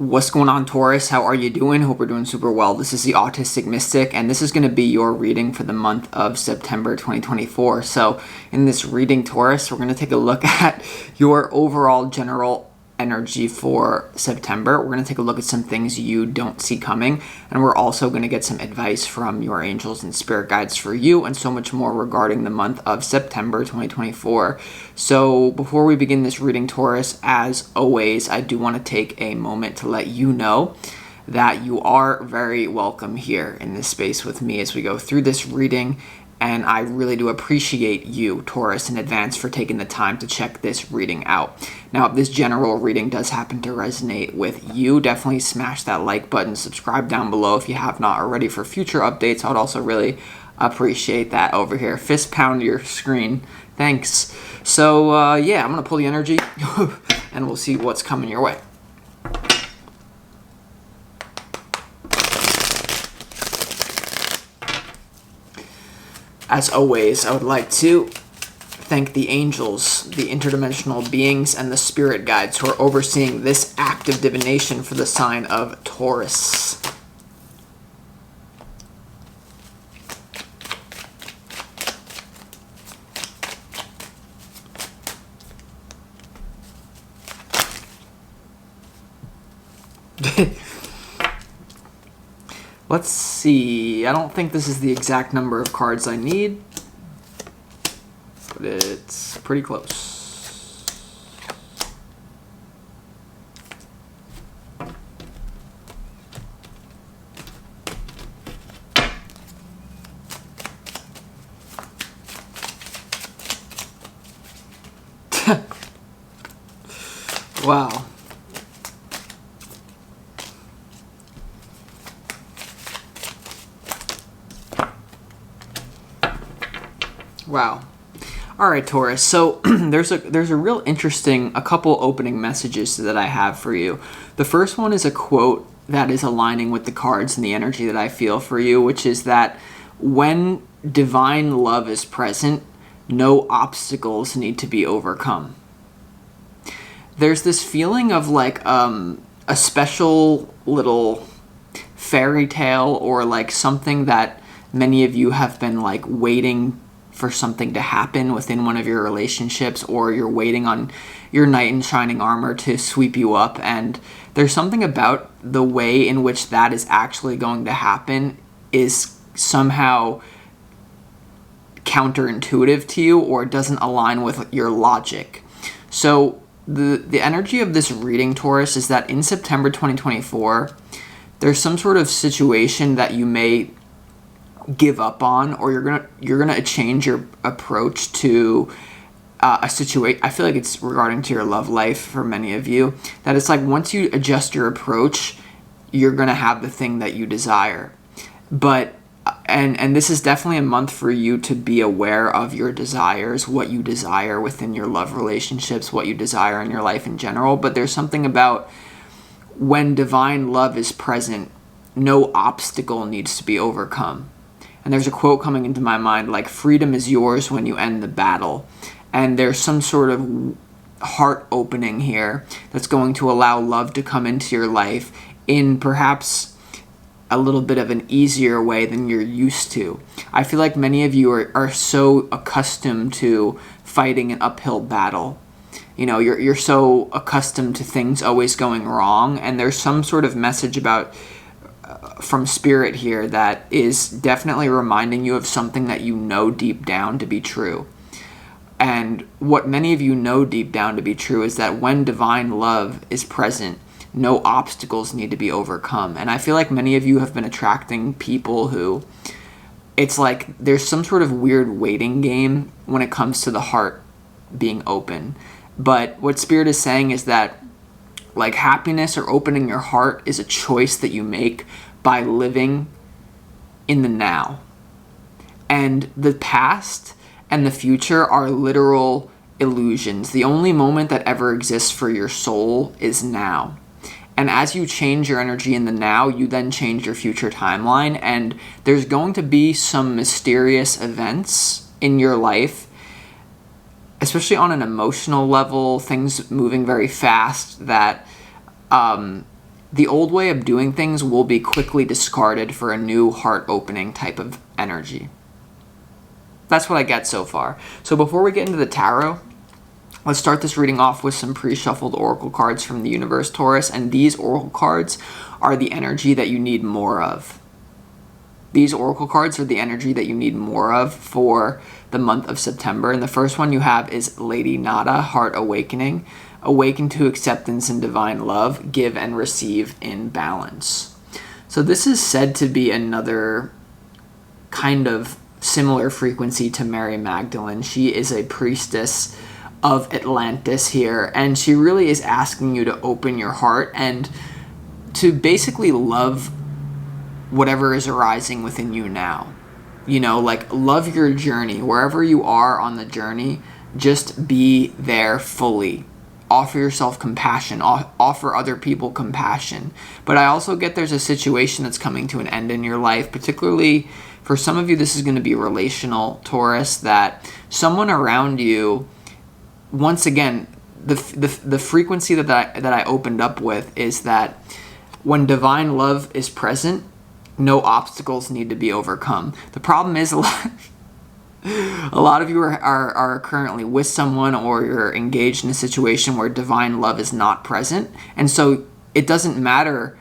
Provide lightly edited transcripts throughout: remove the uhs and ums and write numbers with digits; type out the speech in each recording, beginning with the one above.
What's going on, Taurus? How are you doing? Hope we're doing super well. This is the Autistic Mystic, and this is going to be your reading for the month of September 2024. So in this reading, Taurus, we're going to take a look at your overall general energy for September. We're going to take a look at some things you don't see coming, and we're also going to get some advice from your angels and spirit guides for you, and so much more regarding the month of September 2024. So before we begin this reading, Taurus, as always, I do want to take a moment to let you know that you are very welcome here in this space with me as we go through this reading. And I really do appreciate you, Taurus, in advance for taking the time to check this reading out. Now, if this general reading does happen to resonate with you, definitely smash that like button, subscribe down below if you have not already for future updates. I would also really appreciate that over here. Fist pound your screen. Thanks. So, yeah, I'm going to pull the energy and we'll see what's coming your way. As always, I would like to thank the angels, the interdimensional beings, and the spirit guides who are overseeing this act of divination for the sign of Taurus. Let's see. I don't think this is the exact number of cards I need, but it's pretty close. Wow. Wow. All right, Taurus. So there's a real interesting, a couple opening messages that I have for you. The first one is a quote that is aligning with the cards and the energy that I feel for you, which is that when divine love is present, no obstacles need to be overcome. There's this feeling of like a special little fairy tale or like something that many of you have been like waiting for something to happen within one of your relationships, or you're waiting on your knight in shining armor to sweep you up, and there's something about the way in which that is actually going to happen is somehow counterintuitive to you or doesn't align with your logic. So the energy of this reading, Taurus, is that in September 2024 there's some sort of situation that you may give up on, or you're gonna change your approach to a situation. I feel like it's regarding to your love life for many of you, that it's like once you adjust your approach, you're gonna have the thing that you desire. But and this is definitely a month for you to be aware of your desires, what you desire within your love relationships, what you desire in your life in general. But there's something about when divine love is present, no obstacle needs to be overcome. And there's a quote coming into my mind like, freedom is yours when you end the battle. And there's some sort of heart opening here that's going to allow love to come into your life in perhaps a little bit of an easier way than you're used to. I feel like many of you are so accustomed to fighting an uphill battle. You know, you're so accustomed to things always going wrong, and there's some sort of message about from spirit here that is definitely reminding you of something that you know deep down to be true. And what many of you know deep down to be true is that when divine love is present, no obstacles need to be overcome. And I feel like many of you have been attracting people who, it's like there's some sort of weird waiting game when it comes to the heart being open. But what spirit is saying is that like happiness or opening your heart is a choice that you make by living in the now. And the past and the future are literal illusions. The only moment that ever exists for your soul is now. And as you change your energy in the now, you then change your future timeline. And there's going to be some mysterious events in your life, especially on an emotional level, things moving very fast, that the old way of doing things will be quickly discarded for a new heart-opening type of energy. That's what I get so far. So before we get into the tarot, let's start this reading off with some pre-shuffled oracle cards from the universe, Taurus. And these oracle cards are the energy that you need more of. These oracle cards are the energy that you need more of for the month of September. And the first one you have is Lady Nada, Heart Awakening. Awaken to acceptance and divine love. Give and receive in balance. So this is said to be another kind of similar frequency to Mary Magdalene. She is a priestess of Atlantis here, and she really is asking you to open your heart and to basically love whatever is arising within you now. You know, like, love your journey. Wherever you are on the journey, just be there fully. Offer yourself compassion. Offer other people compassion. But I also get there's a situation that's coming to an end in your life, particularly for some of you, this is going to be relational, Taurus, that someone around you, once again, the frequency that I opened up with is that when divine love is present, no obstacles need to be overcome. The problem is a lot of you are currently with someone, or you're engaged in a situation where divine love is not present. And so it doesn't matter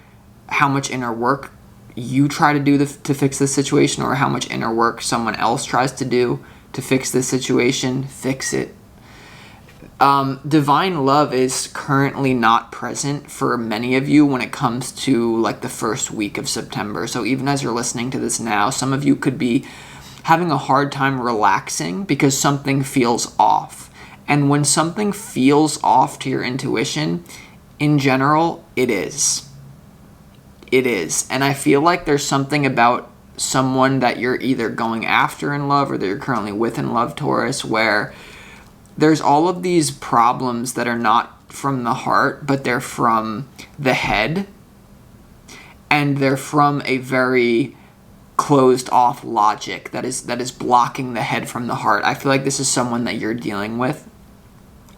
how much inner work you try to do to fix this situation, or how much inner work someone else tries to do to fix this situation. Fix it. Divine love is currently not present for many of you when it comes to like the first week of September. So even as you're listening to this now, some of you could be having a hard time relaxing because something feels off. And when something feels off to your intuition, in general, it is. It is. And I feel like there's something about someone that you're either going after in love or that you're currently with in love, Taurus, where there's all of these problems that are not from the heart, but they're from the head. And they're from a very closed off logic that is blocking the head from the heart. I feel like this is someone that you're dealing with.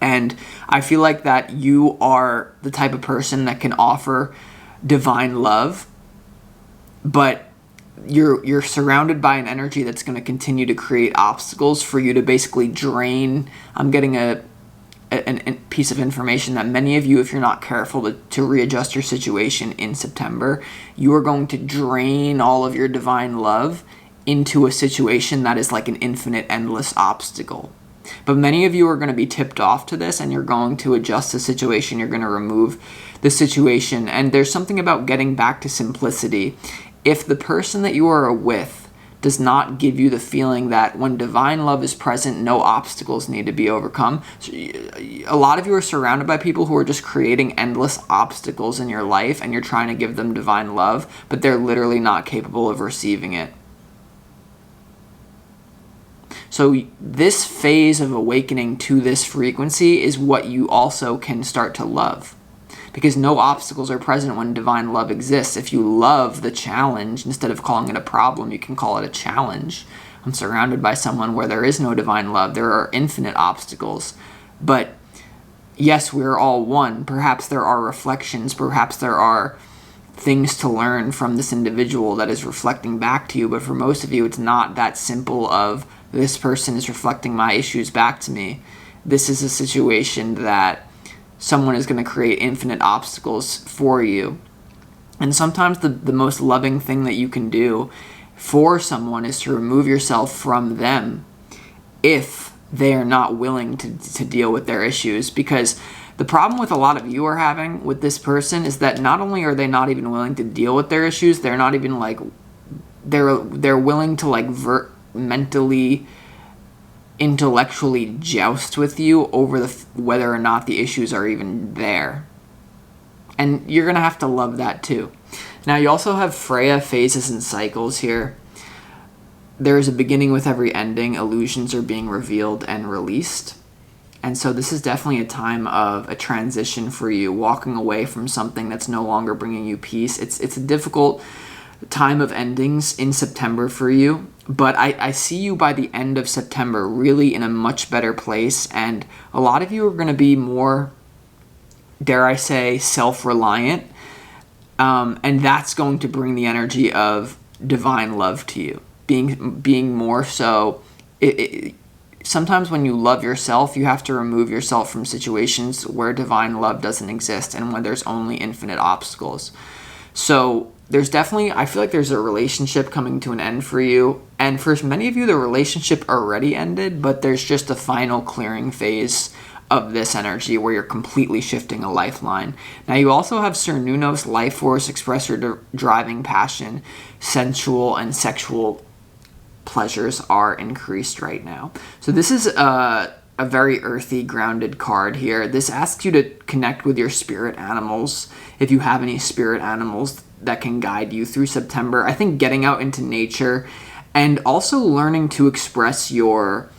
And I feel like that you are the type of person that can offer divine love, but you're surrounded by an energy that's going to continue to create obstacles for you to basically drain. I'm getting a piece of information that many of you, if you're not careful to readjust your situation in September, you are going to drain all of your divine love into a situation that is like an infinite, endless obstacle. But many of you are going to be tipped off to this, and you're going to adjust the situation. You're going to remove the situation. And there's something about getting back to simplicity. If the person that you are with does not give you the feeling that when divine love is present, no obstacles need to be overcome. So a lot of you are surrounded by people who are just creating endless obstacles in your life, and you're trying to give them divine love, but they're literally not capable of receiving it. So this phase of awakening to this frequency is what you also can start to love. Because no obstacles are present when divine love exists. If you love the challenge, instead of calling it a problem, you can call it a challenge. I'm surrounded by someone where there is no divine love. There are infinite obstacles. But yes, we're all one. Perhaps there are reflections. Perhaps there are things to learn from this individual that is reflecting back to you. But for most of you, it's not that simple of this person is reflecting my issues back to me. This is a situation that someone is going to create infinite obstacles for you. And sometimes the most loving thing that you can do for someone is to remove yourself from them if they are not willing to deal with their issues. Because the problem with a lot of you are having with this person is that not only are they not even willing to deal with their issues, they're not even like, they're willing to like mentally, intellectually joust with you over whether or not the issues are even there. And you're going to have to love that too. Now you also have Freya phases and cycles here. There is a beginning with every ending. Illusions are being revealed and released. And so this is definitely a time of a transition for you, walking away from something that's no longer bringing you peace. It's a difficult time of endings in September for you, but I see you by the end of September really in a much better place, and a lot of you are going to be more, dare I say, self-reliant. And that's going to bring the energy of divine love to you. Being more so, sometimes when you love yourself, you have to remove yourself from situations where divine love doesn't exist and when there's only infinite obstacles. So there's definitely, I feel like there's a relationship coming to an end for you. And for many of you, the relationship already ended, but there's just a final clearing phase of this energy where you're completely shifting a lifeline. Now you also have Cernunnos, life force, expressor, driving passion, sensual and sexual pleasures are increased right now. So this is a very earthy, grounded card here. This asks you to connect with your spirit animals. If you have any spirit animals that can guide you through September, I think getting out into nature and also learning to express your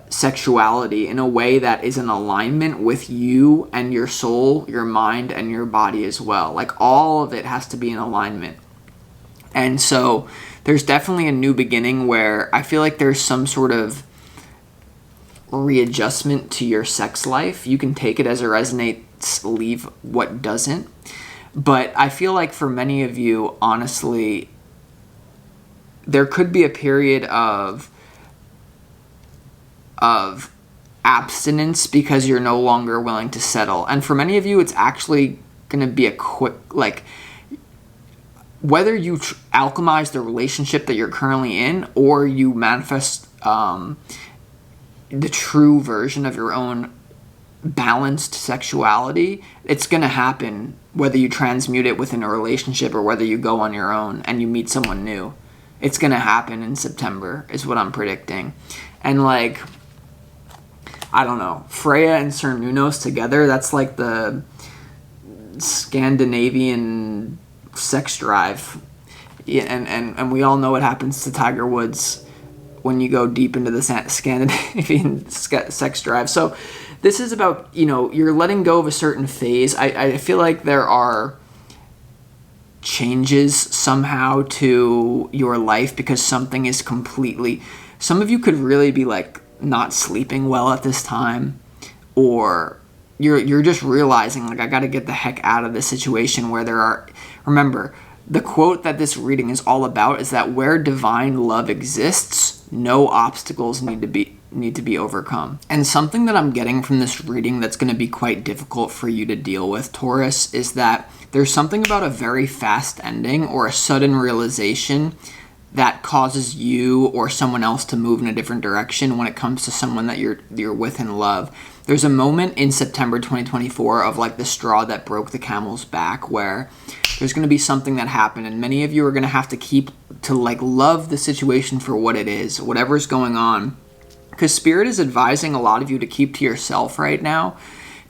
sexuality in a way that is in alignment with you and your soul, your mind, and your body as well. Like all of it has to be in alignment. And so there's definitely a new beginning where I feel like there's some sort of readjustment to your sex life. You can take it as it resonates, leave what doesn't. But I feel like for many of you, honestly, there could be a period of abstinence because you're no longer willing to settle. And for many of you, it's actually going to be a quick, like, whether you alchemize the relationship that you're currently in or you manifest the true version of your own balanced sexuality, it's going to happen whether you transmute it within a relationship or whether you go on your own and you meet someone new. It's going to happen in September is what I'm predicting. And like, I don't know, Freya and Cernunnos together, that's like the Scandinavian sex drive. Yeah, and we all know what happens to Tiger Woods when you go deep into the Scandinavian sex drive. So this is about, you're letting go of a certain phase. I feel like there are changes somehow to your life because something is completely... Some of you could really be like not sleeping well at this time, or you're just realizing like I got to get the heck out of this situation where there are... Remember, the quote that this reading is all about is that where divine love exists, no obstacles need to be overcome. And something that I'm getting from this reading that's going to be quite difficult for you to deal with, Taurus, is that there's something about a very fast ending or a sudden realization that causes you or someone else to move in a different direction when it comes to someone that you're with in love. There's a moment in September 2024 of like the straw that broke the camel's back where there's going to be something that happened, and many of you are going to have to keep to like love the situation for what it is, whatever's going on. Because Spirit is advising a lot of you to keep to yourself right now,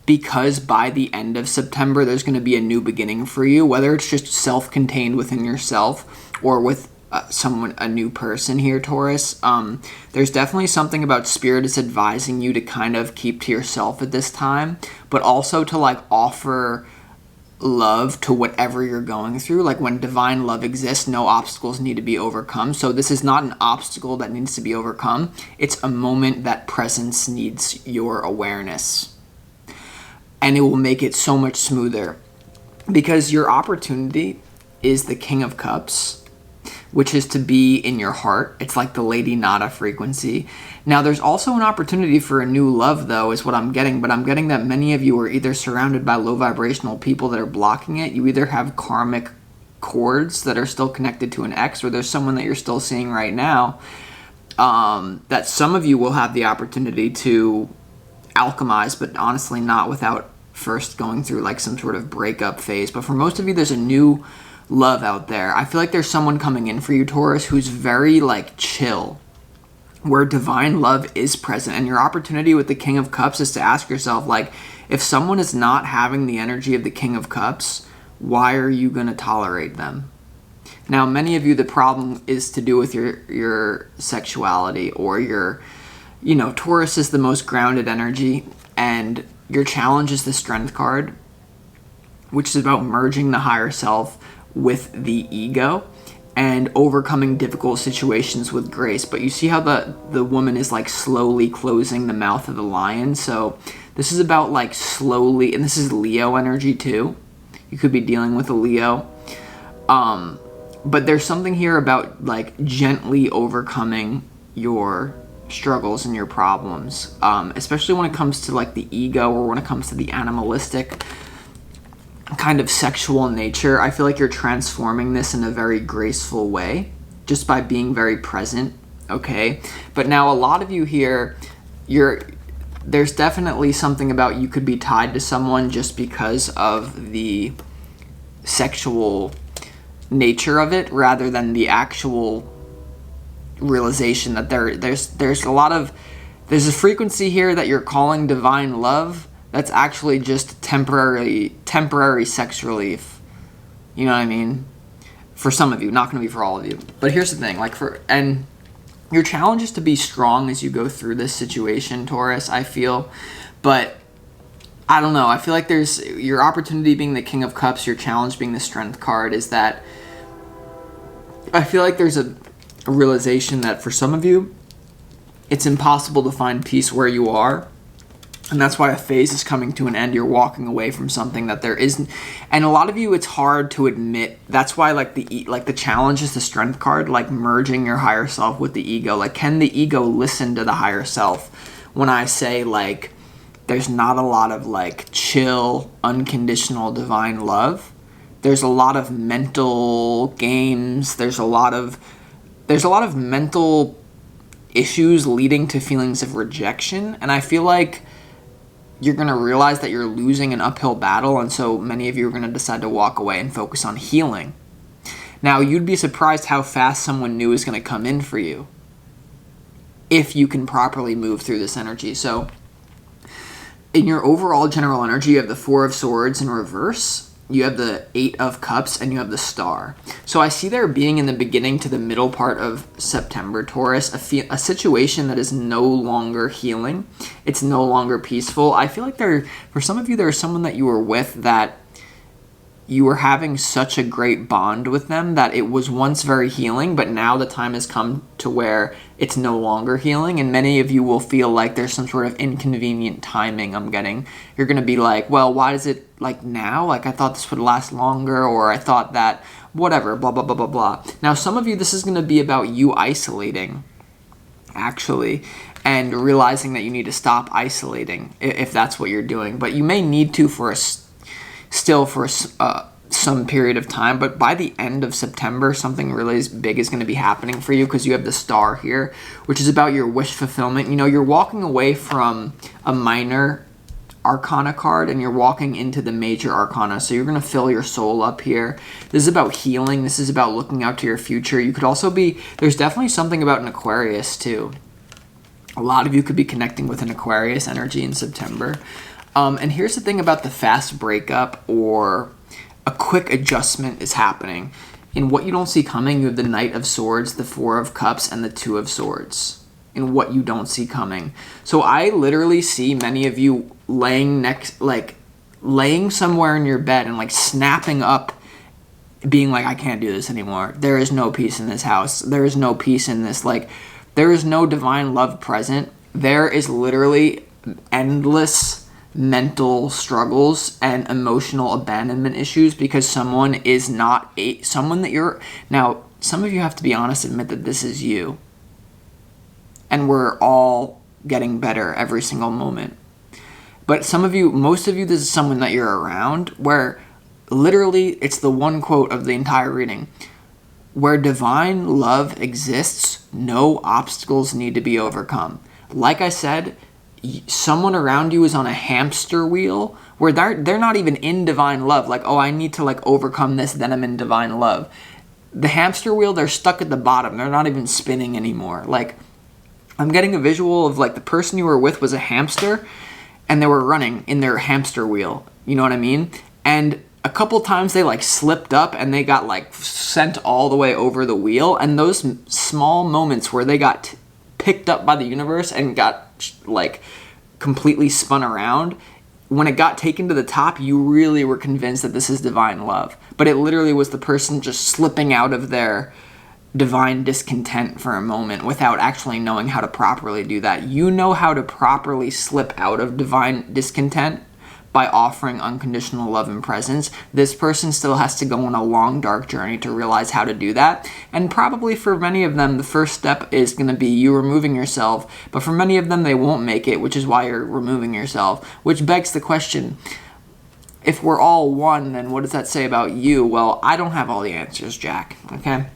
because by the end of September, there's going to be a new beginning for you, whether it's just self-contained within yourself or with a new person here, Taurus. There's definitely something about Spirit is advising you to kind of keep to yourself at this time, but also to like offer love to whatever you're going through. Like when divine love exists, no obstacles need to be overcome. So this is not an obstacle that needs to be overcome. It's a moment that presence needs your awareness. And it will make it so much smoother because your opportunity is the King of Cups, which is to be in your heart. It's like the Lady Nada frequency. Now, there's also an opportunity for a new love, though, is what I'm getting. But I'm getting that many of you are either surrounded by low vibrational people that are blocking it. You either have karmic cords that are still connected to an ex, or there's someone that you're still seeing right now that some of you will have the opportunity to alchemize, but honestly not without first going through like some sort of breakup phase. But for most of you, there's a new love out there. I feel like there's someone coming in for you, Taurus, who's very like chill, where divine love is present. And your opportunity with the King of Cups is to ask yourself, like, if someone is not having the energy of the King of Cups, why are you going to tolerate them? Now, many of you, the problem is to do with your sexuality or your, Taurus is the most grounded energy, and your challenge is the Strength card, which is about merging the higher self with the ego and overcoming difficult situations with grace. But you see how the woman is like slowly closing the mouth of the lion. So this is about like slowly, and this is Leo energy too. You could be dealing with a Leo. But there's something here about like gently overcoming your struggles and your problems, especially when it comes to like the ego, or when it comes to the animalistic kind of sexual nature. I feel like you're transforming this in a very graceful way just by being very present, okay? But now a lot of you here, there's definitely something about you could be tied to someone just because of the sexual nature of it, rather than the actual realization that there's a frequency here that you're calling divine love that's actually just temporary sex relief. You know what I mean? For some of you, not going to be for all of you. But here's the thing, and your challenge is to be strong as you go through this situation, Taurus, I feel. But I don't know. I feel like there's your opportunity being the King of Cups, your challenge being the Strength card, is that I feel like there's a realization that for some of you, it's impossible to find peace where you are. And that's why a phase is coming to an end. You're walking away from something that there isn't. And a lot of you, it's hard to admit. That's why the challenge is the Strength card, like merging your higher self with the ego. Like, can the ego listen to the higher self when I say, like, there's not a lot of like chill, unconditional divine love? There's a lot of mental games. There's a lot of mental issues leading to feelings of rejection. And I feel like you're going to realize that you're losing an uphill battle. And so many of you are going to decide to walk away and focus on healing. Now, you'd be surprised how fast someone new is going to come in for you if you can properly move through this energy. So in your overall general energy, you have the Four of Swords in reverse, you have the Eight of Cups, and you have the Star. So I see there being in the beginning to the middle part of September, Taurus, a situation that is no longer healing. It's no longer peaceful. I feel like for some of you, there's someone that you were with that you were having such a great bond with them that it was once very healing, but now the time has come to where it's no longer healing. And many of you will feel like there's some sort of inconvenient timing I'm getting. You're going to be like, well, why is it like now? Like, I thought this would last longer, or I thought that whatever, blah, blah, blah, blah, blah. Now, some of you, this is going to be about you isolating, actually, and realizing that you need to stop isolating if that's what you're doing. But you may need to for some period of time, but by the end of September, something really big is going to be happening for you, because you have the Star here, which is about your wish fulfillment. You know, you're walking away from a minor arcana card and you're walking into the major arcana, so you're going to fill your soul up here. This is about healing. This is about looking out to your future. You could also be, there's definitely something about an Aquarius too. A lot of you could be connecting with an Aquarius energy in September. And here's the thing about the fast breakup or a quick adjustment is happening. In what you don't see coming, you have the Knight of Swords, the Four of Cups, and the Two of Swords. In what you don't see coming. So I literally see many of you laying somewhere in your bed and like snapping up, being like, I can't do this anymore. There is no peace in this house. There is no peace in this. Like, there is no divine love present. There is literally endless mental struggles and emotional abandonment issues because someone is not someone that you're. Now, some of you have to be honest, admit that this is you. And we're all getting better every single moment. But some of you, most of you, this is someone that you're around where literally it's the one quote of the entire reading. Where divine love exists, no obstacles need to be overcome. Like I said, someone around you is on a hamster wheel where they're not even in divine love. Like, oh, I need to like overcome this, then I'm in divine love. The hamster wheel, they're stuck at the bottom. They're not even spinning anymore. Like, I'm getting a visual of like the person you were with was a hamster and they were running in their hamster wheel. You know what I mean? And a couple times they like slipped up and they got like sent all the way over the wheel. And those small moments where they got picked up by the universe and got like completely spun around, when it got taken to the top, you really were convinced that this is divine love. But it literally was the person just slipping out of their divine discontent for a moment without actually knowing how to properly do that. You know how to properly slip out of divine discontent by offering unconditional love and presence. This person still has to go on a long, dark journey to realize how to do that. And probably for many of them, the first step is going to be you removing yourself. But for many of them, they won't make it, which is why you're removing yourself. Which begs the question, if we're all one, then what does that say about you? Well, I don't have all the answers, Jack, okay?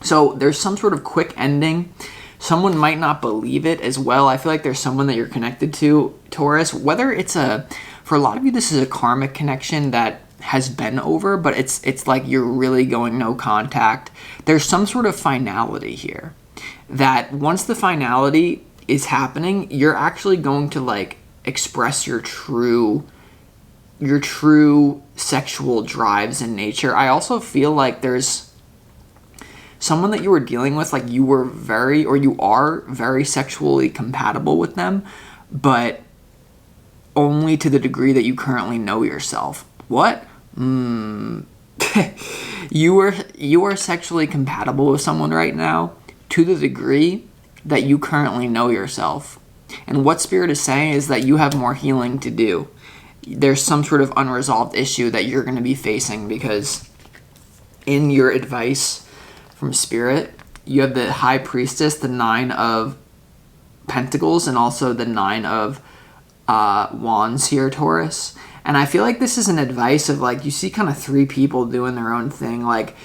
So there's some sort of quick ending. Someone might not believe it as well. I feel like there's someone that you're connected to, Taurus. Whether it's for a lot of you, this is a karmic connection that has been over, but it's like you're really going no contact. There's some sort of finality here. That once the finality is happening, you're actually going to like express your true sexual drives in nature. I also feel like there's someone that you were dealing with, like you are very sexually compatible with them, but only to the degree that you currently know yourself. What? You are sexually compatible with someone right now to the degree that you currently know yourself. And what Spirit is saying is that you have more healing to do. There's some sort of unresolved issue that you're going to be facing, because in your advice from Spirit, you have the High Priestess, the 9 of Pentacles, and also the 9 of Wands here, Taurus. And I feel like this is an advice of like, you see kind of 3 people doing their own thing. Like,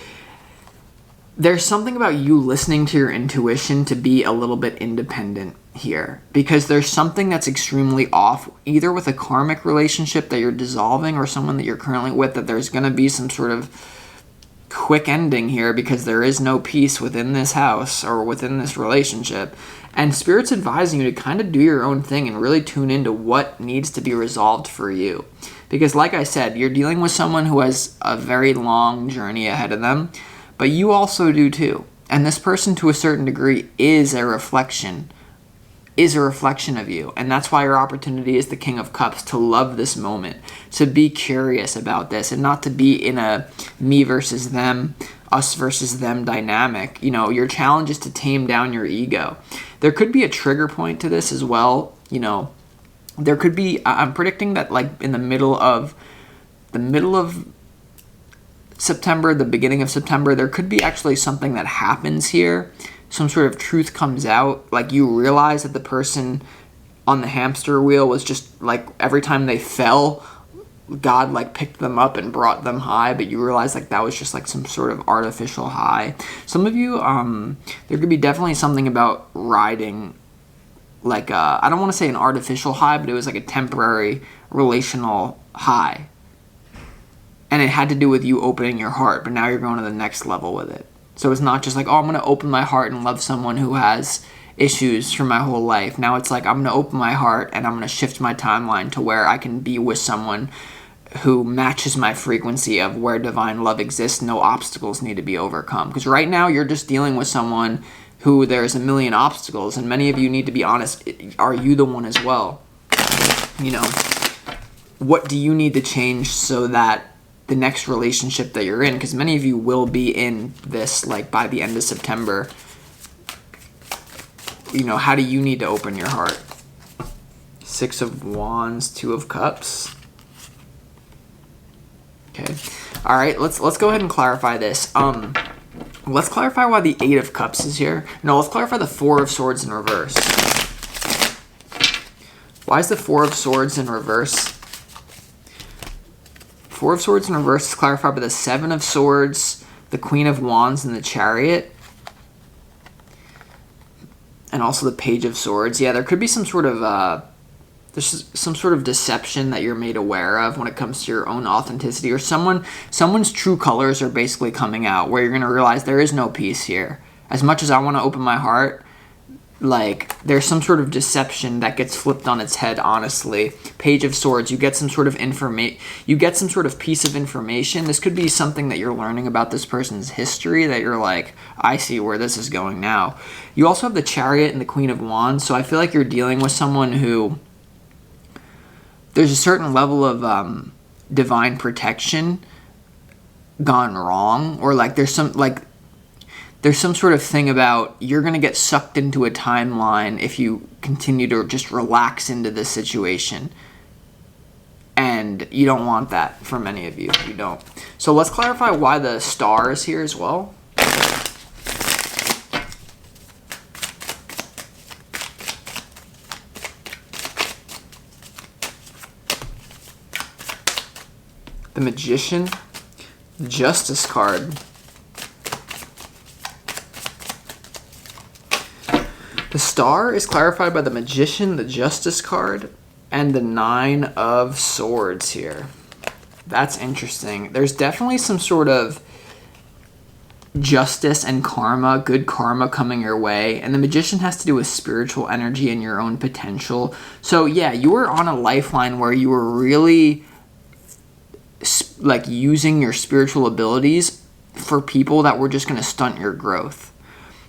there's something about you listening to your intuition to be a little bit independent here, because there's something that's extremely off, either with a karmic relationship that you're dissolving or someone that you're currently with, that there's going to be some sort of quick ending here because there is no peace within this house or within this relationship. And Spirit's advising you to kind of do your own thing and really tune into what needs to be resolved for you. Because like I said, you're dealing with someone who has a very long journey ahead of them, but you also do too. And this person, to a certain degree, is a reflection of you. And that's why your opportunity is the King of Cups, to love this moment, to be curious about this, and not to be in a me versus them, us versus them dynamic. You know, your challenge is to tame down your ego. There could be a trigger point to this as well. You know, there could be, I'm predicting that like in the middle of September, the beginning of September, there could be actually something that happens here. Some sort of truth comes out. Like, you realize that the person on the hamster wheel was just like, every time they fell, God like picked them up and brought them high, but you realize like that was just like some sort of artificial high. Some of you, there could be definitely something about riding like I don't want to say an artificial high, but it was like a temporary relational high. And it had to do with you opening your heart, but now you're going to the next level with it. So it's not just like, oh, I'm going to open my heart and love someone who has issues for my whole life. Now it's like, I'm going to open my heart and I'm going to shift my timeline to where I can be with someone who matches my frequency of where divine love exists. No obstacles need to be overcome. Because right now you're just dealing with someone who there's a million obstacles, and many of you need to be honest, are you the one as well? You know, what do you need to change so that the next relationship that you're in, because many of you will be in this like by the end of September, you know, how do you need to open your heart? 6 of Wands, 2 of Cups. Okay. All right, let's go ahead and clarify this. Let's clarify why the 8 of Cups is here. No, let's clarify the 4 of Swords in reverse. Why is the 4 of Swords in reverse? 4 of Swords in reverse is clarified by the 7 of Swords, the Queen of Wands, and the Chariot. And also the Page of Swords. Yeah, there could be some sort of there's some sort of deception that you're made aware of when it comes to your own authenticity, or someone's true colors are basically coming out, where you're going to realize there is no peace here. As much as I want to open my heart, like, there's some sort of deception that gets flipped on its head, honestly. Page of Swords, you get some sort of piece of information. This could be something that you're learning about this person's history that you're like, I see where this is going now. You also have the Chariot and the Queen of Wands, so I feel like you're dealing with someone who there's a certain level of divine protection gone wrong, or like there's some sort of thing about you're going to get sucked into a timeline if you continue to just relax into this situation. And And you don't want that for many of you. You don't. So let's clarify why the Star is here as well. The Magician, Justice card. The Star is clarified by the Magician, the Justice card, and the Nine of Swords here. That's interesting. There's definitely some sort of justice and karma, good karma coming your way. And the Magician has to do with spiritual energy and your own potential. So yeah, you were on a lifeline where you were really like using your spiritual abilities for people that were just going to stunt your growth.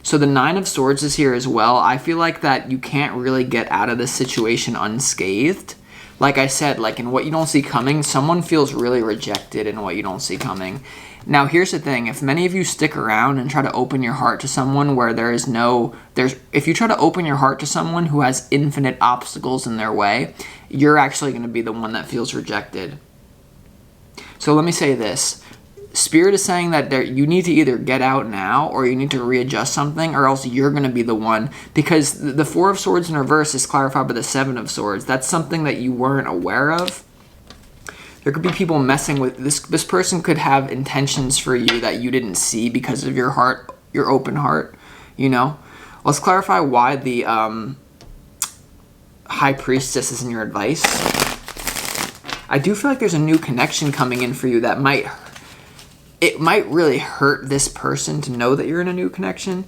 So the Nine of Swords is here as well. I feel like that you can't really get out of this situation unscathed. Like I said, like in what you don't see coming, someone feels really rejected in what you don't see coming. Now, here's the thing. If many of you stick around and try to open your heart to someone where if you try to open your heart to someone who has infinite obstacles in their way, you're actually going to be the one that feels rejected. So let me say this. Spirit is saying that you need to either get out now or you need to readjust something, or else you're going to be the one, because the Four of Swords in reverse is clarified by the Seven of Swords. That's something that you weren't aware of. There could be people messing with this. This person could have intentions for you that you didn't see because of your heart, your open heart, you know? Let's clarify why the High Priestess is in your advice. I do feel like there's a new connection coming in for you that might really hurt this person to know that you're in a new connection.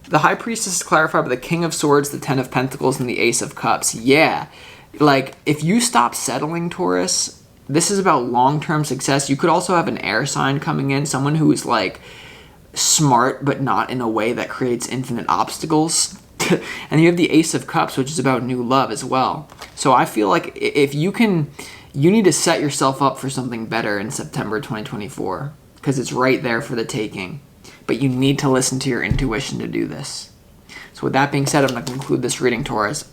The High Priestess is clarified by the King of Swords, the Ten of Pentacles, and the Ace of Cups. Yeah, like if you stop settling, Taurus, this is about long-term success. You could also have an air sign coming in, someone who is like smart but not in a way that creates infinite obstacles. And you have the Ace of Cups, which is about new love as well. So I feel like if you need to set yourself up for something better in September 2024. Because it's right there for the taking. But you need to listen to your intuition to do this. So with that being said, I'm going to conclude this reading, Taurus.